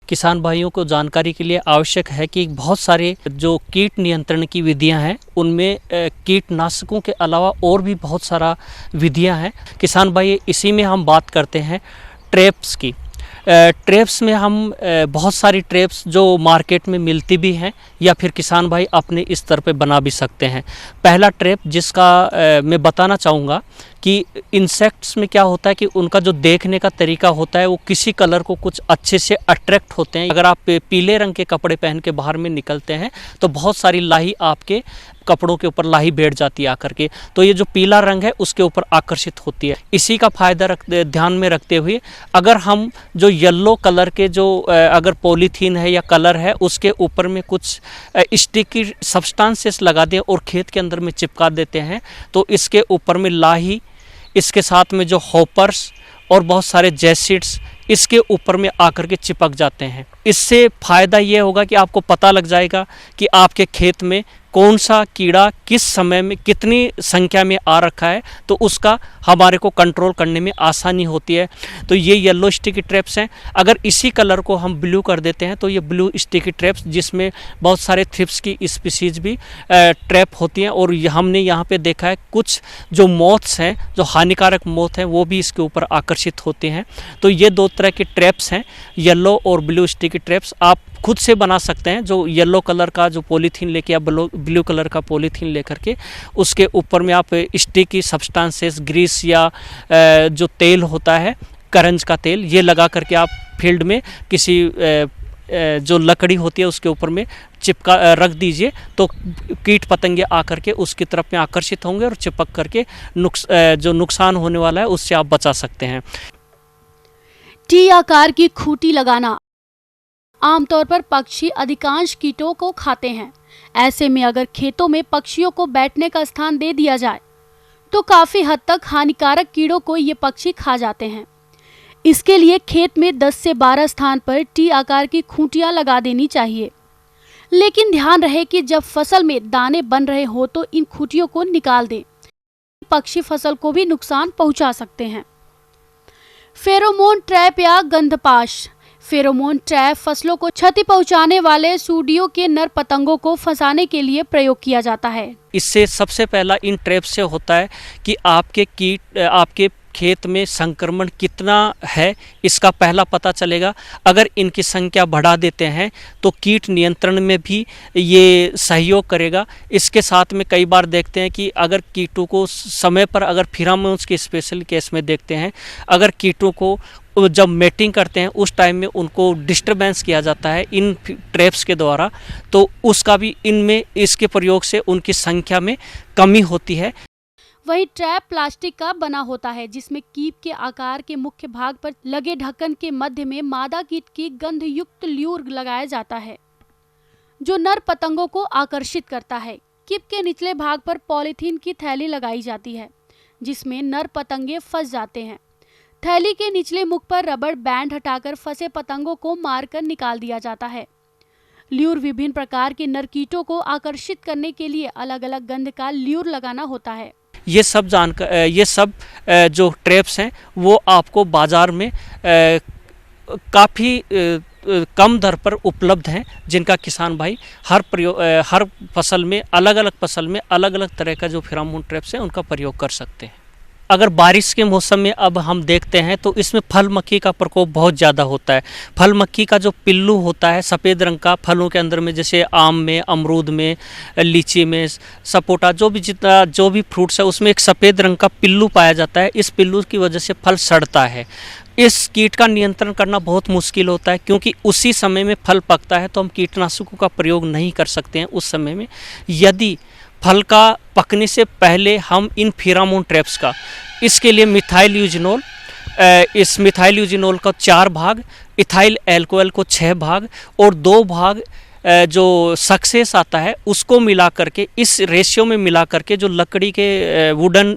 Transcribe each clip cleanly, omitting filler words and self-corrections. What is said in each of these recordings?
किसान भाइयों को जानकारी के लिए आवश्यक है कि बहुत सारे जो कीट नियंत्रण की विधियां हैं उनमें कीटनाशकों के अलावा और भी बहुत सारा विधियां हैं। किसान भाई, इसी में हम बात करते हैं ट्रैप्स की। ट्रैप्स में हम बहुत सारी ट्रैप्स जो मार्केट में मिलती भी हैं या फिर किसान भाई अपने स्तर पे बना भी सकते हैं। पहला ट्रैप जिसका मैं बताना चाहूँगा कि इंसेक्ट्स में क्या होता है कि उनका जो देखने का तरीका होता है वो किसी कलर को कुछ अच्छे से अट्रैक्ट होते हैं। अगर आप पीले रंग के कपड़े पहन के बाहर में निकलते हैं तो बहुत सारी लाही आपके कपड़ों के ऊपर लाही बैठ जाती है आकर के, तो ये जो पीला रंग है उसके ऊपर आकर्षित होती है। इसी का फायदा ध्यान में रखते हुए अगर हम जो येलो कलर के जो अगर पॉलीथीन है या कलर है उसके ऊपर में कुछ स्टिकी सब्सटेंसेस लगा दें और खेत के अंदर में चिपका देते हैं तो इसके ऊपर में लाही, इसके साथ में जो हॉपर्स और बहुत सारे जैसिड्स इसके ऊपर में आकर के चिपक जाते हैं। इससे फ़ायदा ये होगा कि आपको पता लग जाएगा कि आपके खेत में कौन सा कीड़ा किस समय में कितनी संख्या में आ रखा है, तो उसका हमारे को कंट्रोल करने में आसानी होती है। तो ये येलो स्टिकी ट्रैप्स हैं। अगर इसी कलर को हम ब्लू कर देते हैं तो ये ब्लू स्टिकी ट्रैप्स, जिसमें बहुत सारे थ्रिप्स की स्पीसीज भी ट्रैप होती हैं। और हमने यहाँ पे देखा है कुछ जो मॉथ्स हैं, जो हानिकारक मॉथ हैं, वो भी इसके ऊपर आकर्षित होते हैं। तो ये दो तरह के ट्रैप्स हैं, येलो और ब्लू स्टिकी ट्रैप्स। आप खुद से बना सकते हैं। जो येलो कलर का जो पॉलीथीन लेके या ब्लू कलर का पॉलीथीन लेकर के उसके ऊपर में आप स्टिकी सब्सटेंसेस, ग्रीस या जो तेल होता है करंज का तेल, ये लगा करके आप फील्ड में किसी जो लकड़ी होती है उसके ऊपर में चिपका रख दीजिए तो कीट पतंगे आकर के उसकी तरफ में आकर्षित होंगे और चिपक करके जो नुकसान होने वाला है उससे आप बचा सकते हैं। टी आकार की खूंटी लगाना। आमतौर पर पक्षी अधिकांश कीटों को खाते हैं। ऐसे में अगर खेतों में पक्षियों को बैठने का स्थान दे दिया जाए तो काफी हद तक हानिकारक कीड़ों को ये पक्षी खा जाते हैं। इसके लिए खेत में 10 से 12 स्थान पर टी आकार की खूंटियां लगा देनी चाहिए। लेकिन ध्यान रहे कि जब फसल में दाने बन रहे हो तो इन खूंटियों को निकाल दें। पक्षी फसल को भी नुकसान पहुंचा सकते हैं। फेरोमोन ट्रैप या गंधपाश। फेरोमोन ट्रैप फसलों को क्षति पहुंचाने वाले सूडियों के नर पतंगों को फंसाने के लिए प्रयोग किया जाता है। इससे सबसे पहला इन ट्रैप से होता है कि आपके खेत में संक्रमण कितना है इसका पहला पता चलेगा। अगर इनकी संख्या बढ़ा देते हैं तो कीट नियंत्रण में भी ये सहयोग करेगा। इसके साथ में कई बार देखते हैं कि अगर कीटों को समय पर, अगर फिरामोन्स के स्पेशल केस में देखते हैं, अगर कीटों को जब मेटिंग करते हैं उस टाइम में उनको डिस्टरबेंस किया जाता है इन ट्रैप्स के द्वारा, तो उसका भी इनमें इसके प्रयोग से उनकी संख्या में कमी होती है। वही ट्रैप प्लास्टिक का बना होता है जिसमें कीप के आकार के मुख्य भाग पर लगे ढक्कन के मध्य में मादा कीट की गंधयुक्त ल्यूर लगाया जाता है जो नर पतंगों को आकर्षित करता है। कीप के निचले भाग पर पॉलीथीन की थैली लगाई जाती है जिसमें नर पतंगे फंस जाते हैं। थैली के निचले मुख पर रबड़ बैंड हटाकर फंसे पतंगों को मारकर निकाल दिया जाता है। ल्यूर विभिन्न प्रकार के नर कीटों को आकर्षित करने के लिए अलग अलग गंध का ल्यूर लगाना होता है। ये सब जो ट्रैप्स हैं वो आपको बाज़ार में काफ़ी कम दर पर उपलब्ध हैं, जिनका किसान भाई हर फसल में अलग अलग तरह का जो फेरोमोन ट्रैप्स हैं उनका प्रयोग कर सकते हैं। अगर बारिश के मौसम में अब हम देखते हैं तो इसमें फल मक्खी का प्रकोप बहुत ज़्यादा होता है। फल मक्खी का जो पिल्लू होता है सफ़ेद रंग का, फलों के अंदर में जैसे आम में, अमरूद में, लीची में, सपोटा, जो भी फ्रूट्स है उसमें एक सफ़ेद रंग का पिल्लू पाया जाता है। इस पिल्लू की वजह से फल सड़ता है। इस कीट का नियंत्रण करना बहुत मुश्किल होता है क्योंकि उसी समय में फल पकता है तो हम कीटनाशकों का प्रयोग नहीं कर सकते हैं उस समय में। यदि फल का पकने से पहले हम इन फेरोमोन ट्रैप्स का, इसके लिए मिथाइल यूजिनोल, इस मिथाइल यूजिनोल का 4 भाग, इथाइल एल्कोहल को 6 भाग और 2 भाग जो सक्सेस आता है उसको मिला करके, इस रेशियो में मिला करके जो लकड़ी के वुडन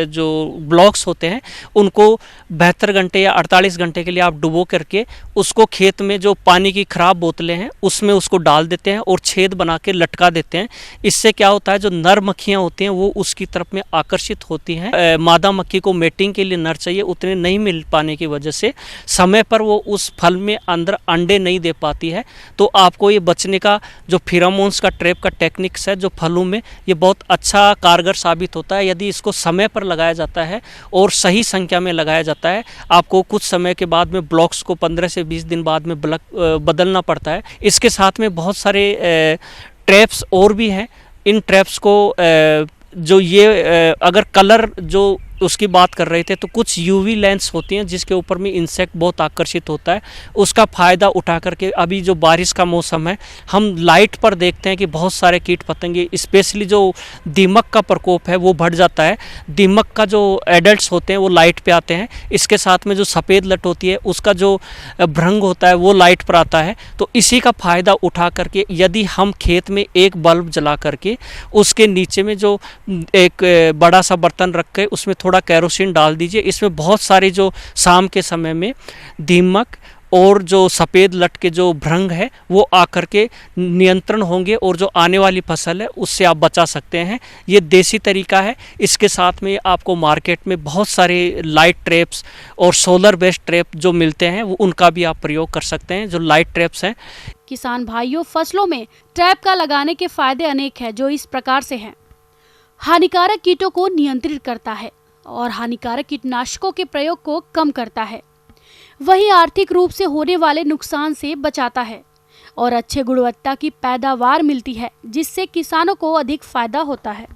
जो ब्लॉक्स होते हैं उनको 72 घंटे या 48 घंटे के लिए आप डुबो करके उसको खेत में जो पानी की खराब बोतलें हैं उसमें उसको डाल देते हैं और छेद बना के लटका देते हैं। इससे क्या होता है, जो नर मक्खियाँ होती हैं वो उसकी तरफ में आकर्षित होती हैं। मादा मक्खी को मेटिंग के लिए नर चाहिए, उतने नहीं मिल पाने की वजह से समय पर वो उस फल में अंदर अंडे नहीं दे पाती है। तो आपको ये बचने का जो फेरोमोन्स का ट्रैप का टेक्निक्स है जो फलों में, ये बहुत अच्छा कारगर साबित होता है यदि इसको समय पर लगाया जाता है और सही संख्या में लगाया जाता है। आपको कुछ समय के बाद में ब्लॉक्स को 15 से 20 दिन बाद में बदलना पड़ता है। इसके साथ में बहुत सारे ट्रैप्स और भी हैं। इन ट्रैप्स को जो ये अगर कलर जो उसकी बात कर रहे थे तो कुछ यूवी लेंस होती हैं जिसके ऊपर में इंसेक्ट बहुत आकर्षित होता है, उसका फ़ायदा उठा करके अभी जो बारिश का मौसम है हम लाइट पर देखते हैं कि बहुत सारे कीट पतंगे, स्पेशली जो दीमक का प्रकोप है वो बढ़ जाता है। दीमक का जो एडल्ट्स होते हैं वो लाइट पे आते हैं, इसके साथ में जो सफ़ेद लट होती है उसका जो भ्रंग होता है वो लाइट पर आता है। तो इसी का फ़ायदा उठा करके यदि हम खेत में एक बल्ब जला करके उसके नीचे में जो एक बड़ा सा बर्तन रख के उसमें थोड़ा केरोसिन डाल दीजिए, इसमें बहुत सारी जो शाम के समय में दीमक और जो सफ़ेद लट के जो भ्रंग है वो आकर के नियंत्रण होंगे और जो आने वाली फसल है उससे आप बचा सकते हैं। ये देसी तरीका है। इसके साथ में आपको मार्केट में बहुत सारे लाइट ट्रैप्स और सोलर बेस्ड ट्रैप जो मिलते हैं वो उनका भी आप प्रयोग कर सकते हैं, जो लाइट ट्रैप्स हैं। किसान भाइयों, फसलों में ट्रैप का लगाने के फायदे अनेक हैं, जो इस प्रकार से हैं। हानिकारक कीटों को नियंत्रित करता है और हानिकारक कीटनाशकों के प्रयोग को कम करता है। वहीं आर्थिक रूप से होने वाले नुकसान से बचाता है और अच्छे गुणवत्ता की पैदावार मिलती है, जिससे किसानों को अधिक फायदा होता है।